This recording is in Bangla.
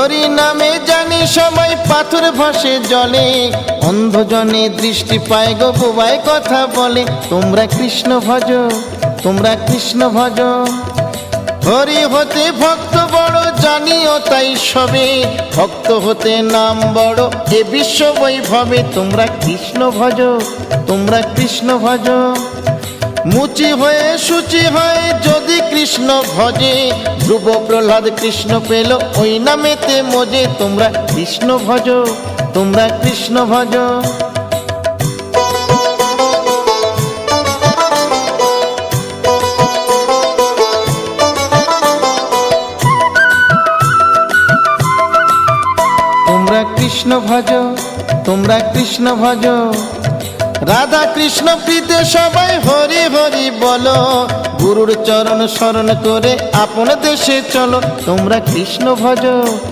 হরি নামে জানি সবাই পাথর ভাসে জলে, অন্ধজনে দৃষ্টি পায় গো বোবায় কথা বলে। তোমরা কৃষ্ণ ভজ, তোমরা কৃষ্ণ ভজ। হরি হতে ভক্ত বড় জানিও তাই সবে, ভক্ত হতে নাম বড় এ বিশ্ব বৈভবে। তোমরা কৃষ্ণ ভজ, তোমরা কৃষ্ণ ভজ। মুচি হয়ে সূচি হয় যদি কৃষ্ণ ভজে, ধ্রুব প্রহ্লাদ কৃষ্ণ পেল ওই নামেতে মজে। তোমরা কৃষ্ণ ভজ, তোমরা কৃষ্ণ ভজ। তোমরা কৃষ্ণ ভজ, তোমরা কৃষ্ণ ভজ। রাধা কৃষ্ণ প্রীতে সবাই হরি হরি বলো, গুরুর চরণ শরণ করে আপন দেশে চলো। তোমরা কৃষ্ণ ভজ,